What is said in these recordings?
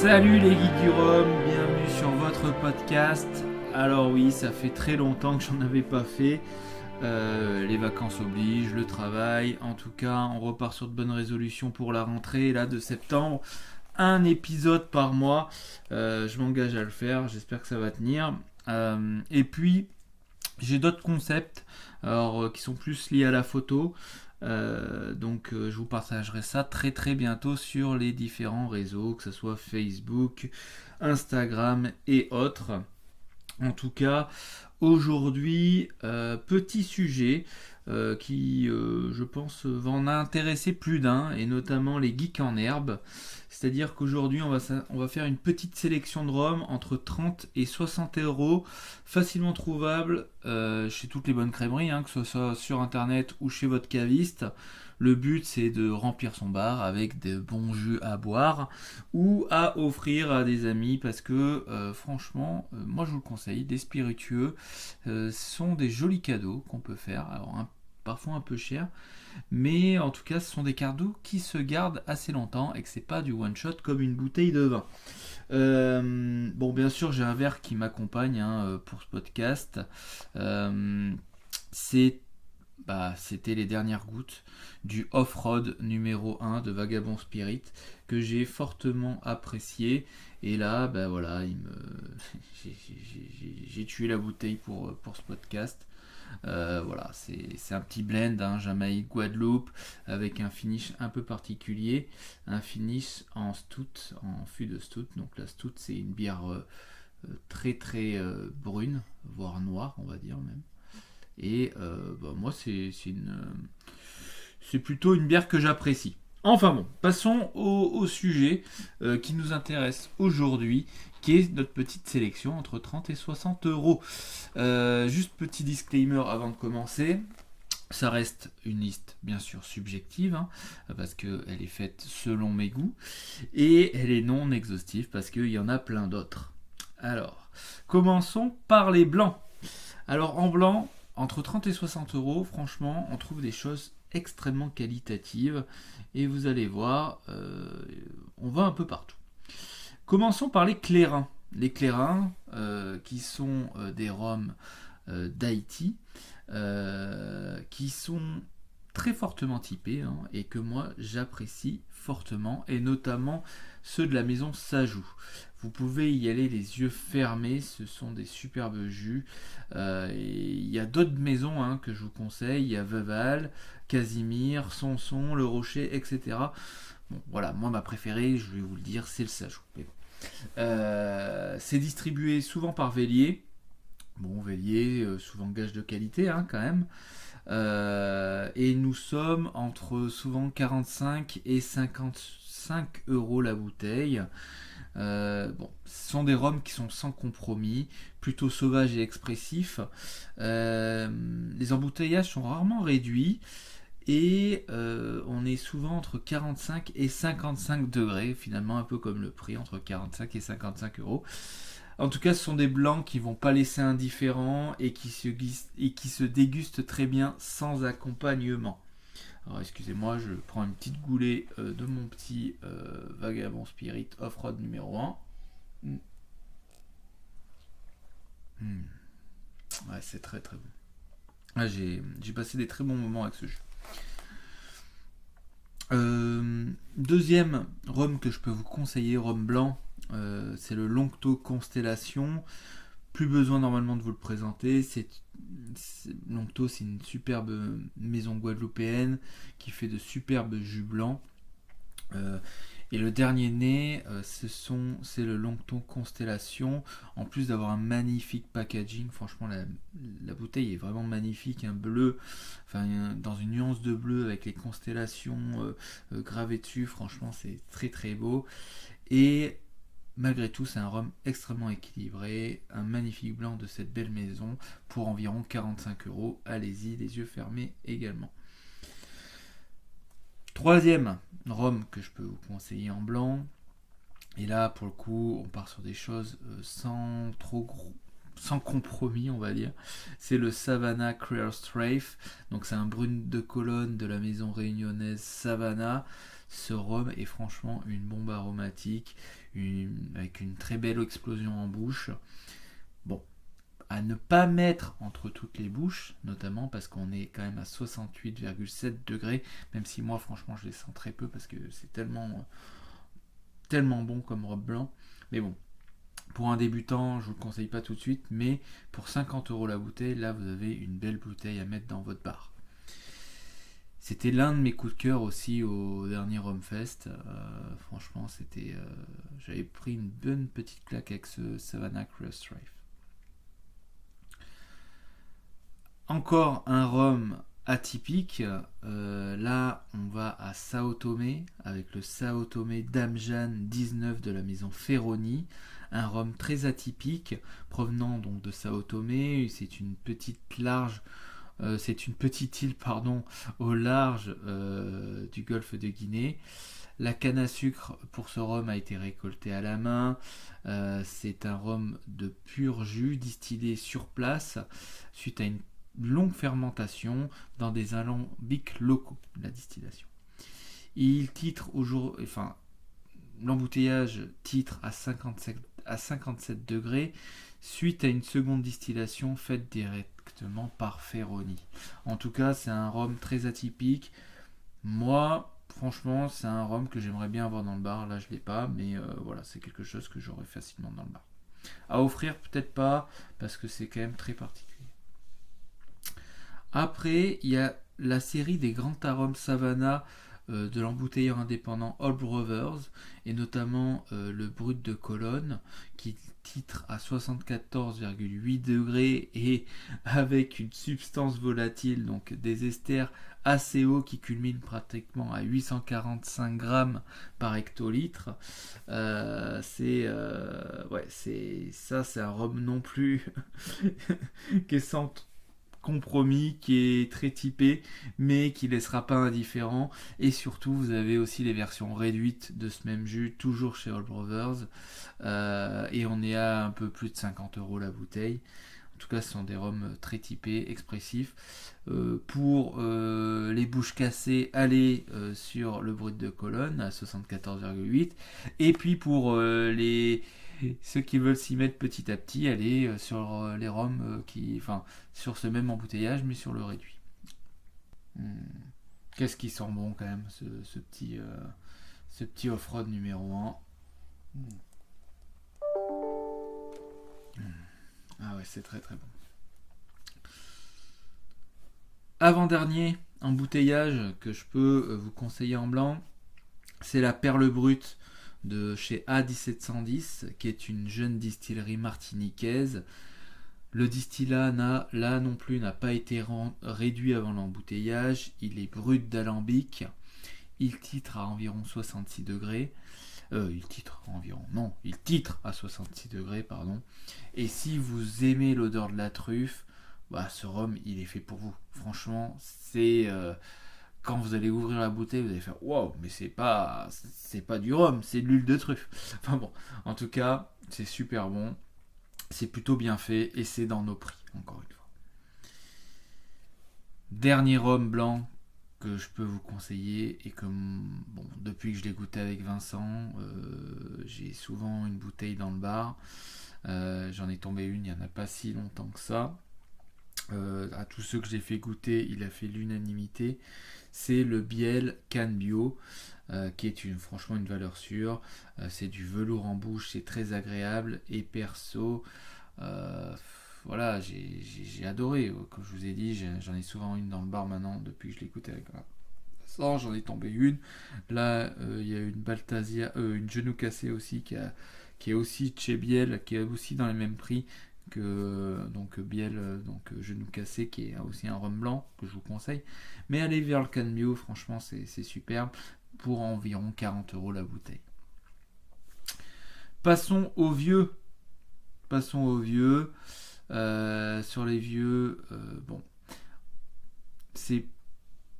Salut les geeks du rhum, bienvenue sur votre podcast. Alors oui, ça fait très longtemps que j'en avais pas fait. Les vacances obligent, le travail. En tout cas, on repart sur de bonnes résolutions pour la rentrée là de septembre. Un épisode par mois. Je m'engage à le faire. J'espère que ça va tenir. Et puis j'ai d'autres concepts, qui sont plus liés à la photo. Je vous partagerai ça très très bientôt sur les différents réseaux, que ce soit Facebook, Instagram et autres. En tout cas, aujourd'hui, petit sujet qui, je pense, va en intéresser plus d'un, et notamment les geeks en herbe. C'est-à-dire qu'aujourd'hui, on va faire une petite sélection de rhum entre 30 et 60 euros, facilement trouvable chez toutes les bonnes crèmeries, que ce soit sur internet ou chez votre caviste. Le but, c'est de remplir son bar avec de bons jus à boire ou à offrir à des amis parce que franchement, moi je vous le conseille, des spiritueux sont des jolis cadeaux qu'on peut faire. Alors parfois un peu cher, mais en tout cas ce sont des cadeaux qui se gardent assez longtemps et que c'est pas du one shot comme une bouteille de vin. Bon, bien sûr, j'ai un verre qui m'accompagne pour ce podcast. C'est C'était les dernières gouttes du Off-Road numéro 1 de Vagabond Spirit que j'ai fortement apprécié. Et là, voilà, j'ai tué la bouteille pour ce podcast. Voilà, c'est un petit blend, Jamaïque Guadeloupe, avec un finish un peu particulier, un finish en stout, en fût de stout. Donc la stout, c'est une bière très très brune, voire noire, on va dire même. Et moi, c'est plutôt une bière que j'apprécie. Enfin bon, passons au sujet qui nous intéresse aujourd'hui, qui est notre petite sélection entre 30 et 60 euros. Juste petit disclaimer avant de commencer. Ça reste une liste bien sûr subjective, parce qu'elle est faite selon mes goûts, et elle est non exhaustive parce qu'il y en a plein d'autres. Alors, commençons par les blancs. Alors en blanc, entre 30 et 60 euros, franchement, on trouve des choses extrêmement qualitatives et vous allez voir, on va un peu partout. Commençons par les clairins. Les clairins, qui sont des rhums d'Haïti, qui sont très fortement typés et que moi j'apprécie fortement, et notamment ceux de la maison Sajou. Vous pouvez y aller les yeux fermés, ce sont des superbes jus. Il y a d'autres maisons que je vous conseille, il y a Veval, Casimir, Sanson, Le Rocher, etc. Bon, voilà, moi ma préférée, je vais vous le dire, c'est le Sajou. Mais bon. C'est distribué souvent par Vélier. Bon, Vélier, souvent gage de qualité quand même. Et nous sommes entre souvent 45 et 55 euros la bouteille. Ce sont des rhums qui sont sans compromis, plutôt sauvages et expressifs. Les embouteillages sont rarement réduits. Et on est souvent entre 45 et 55 degrés, finalement un peu comme le prix, entre 45 et 55 euros. En tout cas, ce sont des blancs qui vont pas laisser indifférent et qui se dégustent très bien sans accompagnement. Alors excusez-moi, je prends une petite goulée de mon petit Vagabond Spirit Off-Road numéro 1. Ouais, c'est très très bon. J'ai passé des très bons moments avec ce jeu. Deuxième rhum que je peux vous conseiller, rhum blanc, c'est le Longto Constellation. Plus besoin normalement de vous le présenter. Longto, c'est une superbe maison guadeloupéenne qui fait de superbes jus blancs. Et le dernier né, c'est le Longto Constellation. En plus d'avoir un magnifique packaging, franchement la bouteille est vraiment magnifique, un bleu, dans une nuance de bleu avec les constellations gravées dessus. Franchement, c'est très très beau. Et malgré tout, c'est un rhum extrêmement équilibré, un magnifique blanc de cette belle maison pour environ 45 euros. Allez-y, les yeux fermés également. Troisième rhum que je peux vous conseiller en blanc. Et là, pour le coup, on part sur des choses sans trop sans compromis, on va dire. C'est le Savannah Clear Strafe. Donc c'est un brut de Cologne de la maison réunionnaise Savannah. Ce rhum est franchement une bombe aromatique, avec une très belle explosion en bouche. Bon, à ne pas mettre entre toutes les bouches, notamment parce qu'on est quand même à 68,7 degrés, même si moi franchement je les sens très peu parce que c'est tellement bon comme rhum blanc. Mais bon, pour un débutant, je vous le conseille pas tout de suite, mais pour 50 € la bouteille, là vous avez une belle bouteille à mettre dans votre bar. C'était l'un de mes coups de cœur aussi au dernier Rumfest. Franchement, j'avais pris une bonne petite claque avec ce Savannah Clear Strafe. Encore un rhum atypique. Là, on va à Sao Tomé avec le Sao Tomé Damjan 19 de la maison Ferroni. Un rhum très atypique provenant donc de Sao Tomé. C'est une petite île au large du golfe de Guinée. La canne à sucre pour ce rhum a été récoltée à la main. C'est un rhum de pur jus distillé sur place suite à une longue fermentation dans des alambics locaux, la distillation. Il titre l'embouteillage titre à 57 degrés suite à une seconde distillation faite directement par Ferroni. En tout cas, c'est un rhum très atypique. Moi, franchement, c'est un rhum que j'aimerais bien avoir dans le bar. Là, je l'ai pas, mais voilà, c'est quelque chose que j'aurais facilement dans le bar. À offrir, peut-être pas, parce que c'est quand même très particulier. Après, il y a la série des grands arômes Savannah de l'embouteilleur indépendant All Brothers, et notamment le brut de Cologne, qui titre à 74,8 degrés et avec une substance volatile, donc des esters assez hauts qui culminent pratiquement à 845 grammes par hectolitre. C'est un rhum non plus qui est sans compromis, qui est très typé, mais qui laissera pas indifférent. Et surtout, vous avez aussi les versions réduites de ce même jus, toujours chez All Brothers. Et on est à un peu plus de 50 € la bouteille. En tout cas, ce sont des rhums très typés, expressifs. Pour les bouches cassées, allez sur le brut de Cologne à 74,8. Et puis pour ceux qui veulent s'y mettre petit à petit, allez sur les rhums sur ce même embouteillage, mais sur le réduit. Qu'est-ce qui sent bon quand même, ce petit off-road numéro 1. Ah ouais, c'est très très bon. Avant-dernier embouteillage que je peux vous conseiller en blanc, c'est la Perle Brute de chez A1710, qui est une jeune distillerie martiniquaise. Le distillat là non plus n'a pas été réduit avant l'embouteillage. Il est brut d'alambic. Il titre à environ 66 degrés. Il titre à 66 degrés, pardon. Et si vous aimez l'odeur de la truffe, ce rhum, il est fait pour vous. Franchement, c'est quand vous allez ouvrir la bouteille, vous allez faire waouh, mais c'est pas du rhum, c'est de l'huile de truffe. Enfin bon, en tout cas, c'est super bon. C'est plutôt bien fait et c'est dans nos prix, encore une fois. Dernier rhum blanc que je peux vous conseiller et que depuis que je l'ai goûté avec Vincent, j'ai souvent une bouteille dans le bar. J'en ai tombé une il n'y en a pas si longtemps que ça. À tous ceux que j'ai fait goûter, il a fait l'unanimité. C'est le Biel Canne Bio, qui est franchement une valeur sûre. C'est du velours en bouche, c'est très agréable. Et perso, voilà, j'ai adoré. Comme je vous ai dit, j'en ai souvent une dans le bar maintenant depuis que je l'ai goûté avec ça. J'en ai tombé une. Là, il y a une Baltasia, une genou cassé aussi qui est aussi de chez Biel, qui est aussi dans les mêmes prix que Biel, genou cassé, qui est aussi un rhum blanc que je vous conseille. Mais allez vers le Canne Bio, franchement c'est superbe, pour environ 40 € la bouteille. Passons aux vieux. Sur les vieux, c'est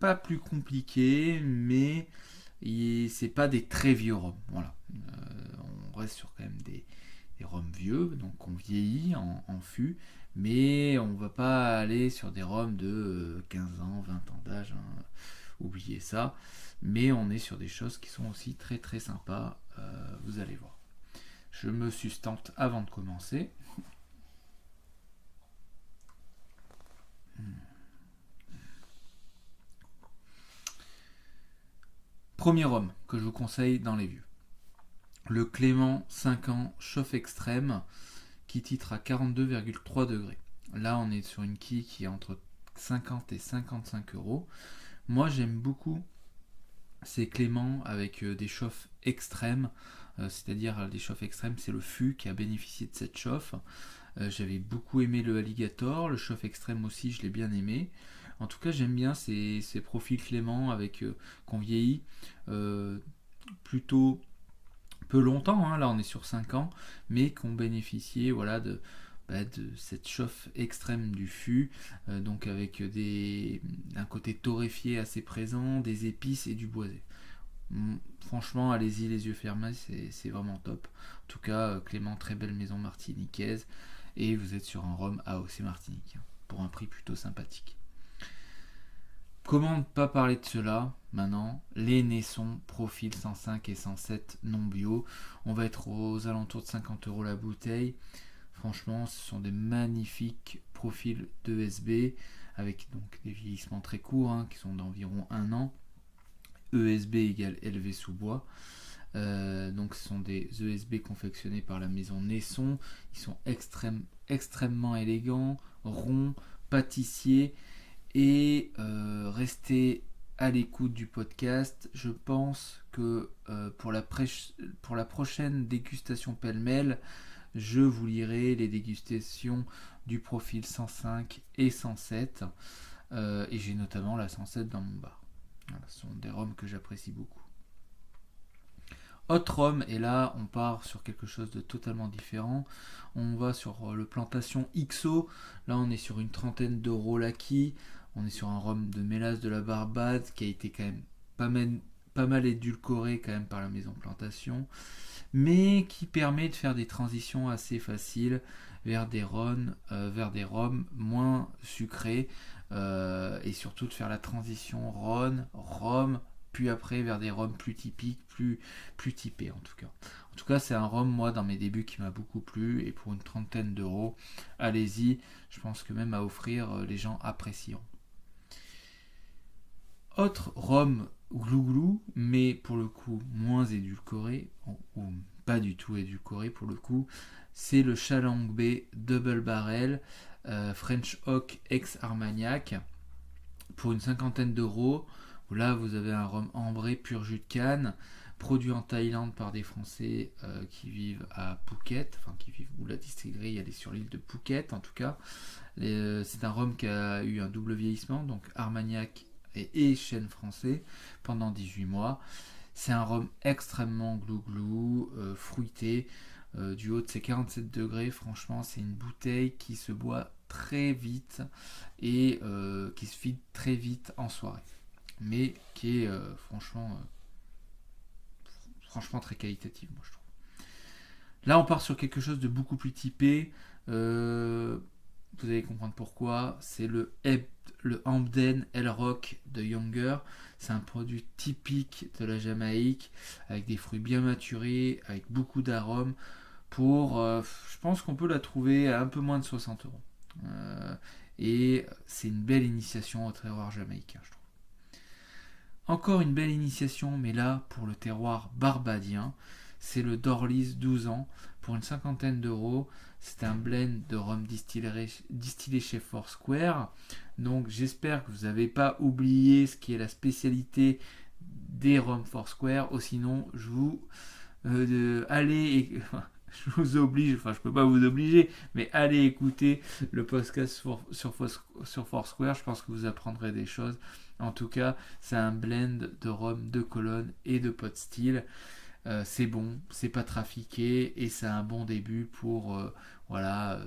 pas plus compliqué, mais c'est pas des très vieux rhums. Voilà. On reste sur quand même des rhums vieux, donc qu'on vieillit en fût, mais on ne va pas aller sur des rhums de 15 ans, 20 ans d'âge, hein, oubliez ça, mais on est sur des choses qui sont aussi très très sympas, vous allez voir. Je me sustente avant de commencer. Premier rhum que je vous conseille dans les vieux. Le Clément 5 ans chauffe extrême qui titre à 42,3 degrés. Là, on est sur une quille qui est entre 50 et 55 euros. Moi, j'aime beaucoup ces Clément avec des chauffes extrêmes, c'est-à-dire les chauffes extrêmes, c'est le fût qui a bénéficié de cette chauffe. J'avais beaucoup aimé le Alligator, le chauffe extrême aussi, je l'ai bien aimé. En tout cas, j'aime bien ces profils Clément avec qu'on vieillit plutôt peu longtemps, hein, là on est sur 5 ans, mais qu'on bénéficié voilà, de cette chauffe extrême du fût, donc avec un côté torréfié assez présent, des épices et du boisé. Franchement, allez-y les yeux fermés, c'est vraiment top. En tout cas, Clément, très belle maison martiniquaise, et vous êtes sur un rhum AOC Martinique, hein, pour un prix plutôt sympathique. Comment ne pas parler de cela maintenant? Les Naissons profil 105 et 107 non bio. On va être aux alentours de 50 euros la bouteille. Franchement, ce sont des magnifiques profils d'ESB avec donc des vieillissements très courts, hein, qui sont d'environ 1 an. ESB égale élevé sous bois. Donc ce sont des ESB confectionnés par la maison Naisson. Ils sont extrêmement élégants, ronds, pâtissiers. Et restez à l'écoute du podcast. Je pense que pour la prochaine dégustation pêle-mêle, je vous lirai les dégustations du profil 105 et 107. Et j'ai notamment la 107 dans mon bar. Voilà, ce sont des rhums que j'apprécie beaucoup. Autre rhum, et là on part sur quelque chose de totalement différent. On va sur le Plantation XO. Là on est sur une 30aine d'euros l'acquis. On est sur un rhum de mélasse de la Barbade qui a été quand même pas mal édulcoré quand même par la maison Plantation, mais qui permet de faire des transitions assez faciles vers des rhums moins sucrés, et surtout de faire la transition rhum, puis après vers des rhums plus typiques, plus typés en tout cas. En tout cas, c'est un rhum, moi, dans mes débuts, qui m'a beaucoup plu, et pour une 30aine d'euros, allez-y, je pense que même à offrir, les gens apprécieront. Autre rhum glouglou, mais pour le coup moins édulcoré, ou pas du tout édulcoré pour le coup, c'est le Chalang Bay Double Barrel French Oak ex Armagnac pour une 50aine d'euros. Là vous avez un rhum ambré pur jus de canne, produit en Thaïlande par des Français qui vivent à Phuket, enfin qui vivent, où la distillerie elle est sur l'île de Phuket en tout cas. C'est un rhum qui a eu un double vieillissement, donc Armagnac et chêne français pendant 18 mois. C'est un rhum extrêmement glouglou, fruité, du haut de ses 47 degrés. Franchement, c'est une bouteille qui se boit très vite et qui se vide très vite en soirée, mais qui est franchement très qualitative, moi je trouve. Là, on part sur quelque chose de beaucoup plus typé. Vous allez comprendre pourquoi. C'est le Hamden El Rock de Younger. C'est un produit typique de la Jamaïque, avec des fruits bien maturés, avec beaucoup d'arômes. Je pense qu'on peut la trouver à un peu moins de 60 euros. Et c'est une belle initiation au terroir jamaïcain, je trouve. Encore une belle initiation, mais là, pour le terroir barbadien, c'est le Dorlis 12 ans, pour une 50aine d'euros. C'est un blend de rhum distillé chez Foursquare. Donc j'espère que vous n'avez pas oublié ce qui est la spécialité des rhums Foursquare. Ou sinon, je vous je vous oblige, enfin je peux pas vous obliger, mais allez écouter le podcast sur Foursquare. Je pense que vous apprendrez des choses. En tout cas, c'est un blend de rhum de Cologne et de pot still. C'est bon, c'est pas trafiqué et c'est un bon début pour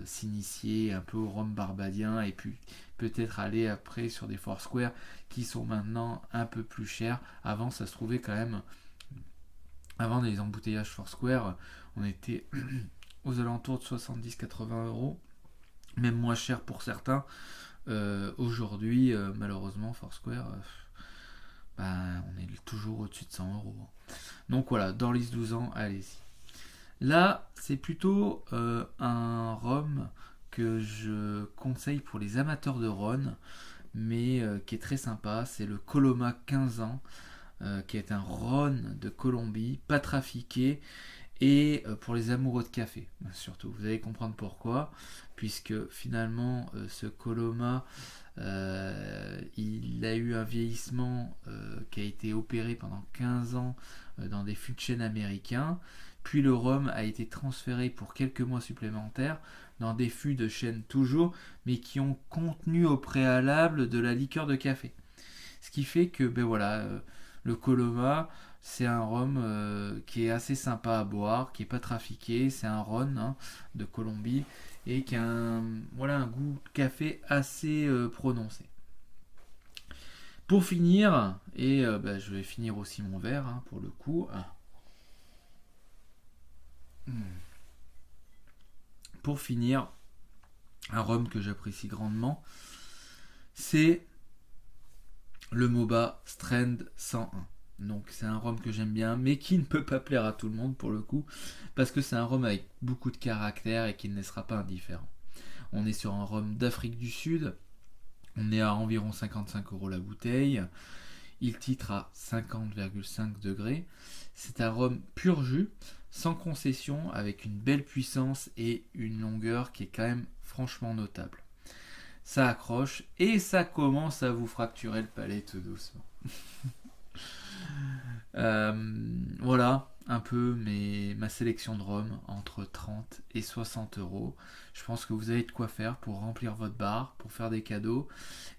s'initier un peu au rhum barbadien, et puis peut-être aller après sur des Foursquare qui sont maintenant un peu plus chers. Avant, ça se trouvait quand même, avant les embouteillages Foursquare, on était aux alentours de 70-80 euros, même moins cher pour certains. Aujourd'hui, malheureusement, Foursquare, on est toujours au-dessus de 100 euros. Donc voilà, dans les 12 ans, allez-y. Là, c'est plutôt un rhum que je conseille pour les amateurs de Rhône, mais qui est très sympa. C'est le Coloma 15 ans, qui est un Rhône de Colombie, pas trafiqué, et pour les amoureux de café, surtout. Vous allez comprendre pourquoi, puisque finalement, ce Coloma, il a eu un vieillissement qui a été opéré pendant 15 ans dans des fûts de chêne américains, puis le rhum a été transféré pour quelques mois supplémentaires dans des fûts de chêne toujours, mais qui ont contenu au préalable de la liqueur de café. Ce qui fait que, le Coloma, c'est un rhum qui est assez sympa à boire, qui n'est pas trafiqué, c'est un rhum de Colombie, et qui a un goût de café assez prononcé. Pour finir, je vais finir aussi mon verre pour le coup. Pour finir, un rhum que j'apprécie grandement, c'est le Moba Strand 101. Donc c'est un rhum que j'aime bien, mais qui ne peut pas plaire à tout le monde pour le coup, parce que c'est un rhum avec beaucoup de caractère et qui ne laissera pas indifférent. On est sur un rhum d'Afrique du Sud, on est à environ 55 euros la bouteille, il titre à 50,5 degrés. C'est un rhum pur jus, sans concession, avec une belle puissance et une longueur qui est quand même franchement notable. Ça accroche et ça commence à vous fracturer le palais tout doucement. Voilà un peu ma sélection de rhum entre 30 et 60 euros. Je pense que vous avez de quoi faire pour remplir votre bar, pour faire des cadeaux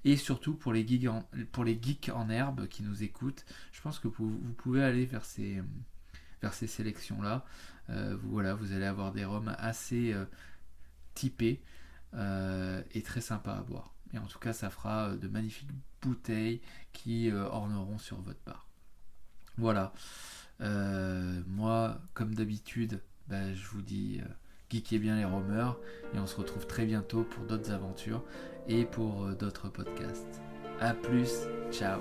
et surtout pour les geeks en herbe qui nous écoutent. Je pense que vous pouvez aller vers ces sélections là. Vous allez avoir des rhums assez typés et très sympas à boire. Et en tout cas, ça fera de magnifiques bouteilles qui orneront sur votre bar. Voilà. Moi, comme d'habitude, je vous dis geekez bien les roamers et on se retrouve très bientôt pour d'autres aventures et pour d'autres podcasts. A plus, ciao.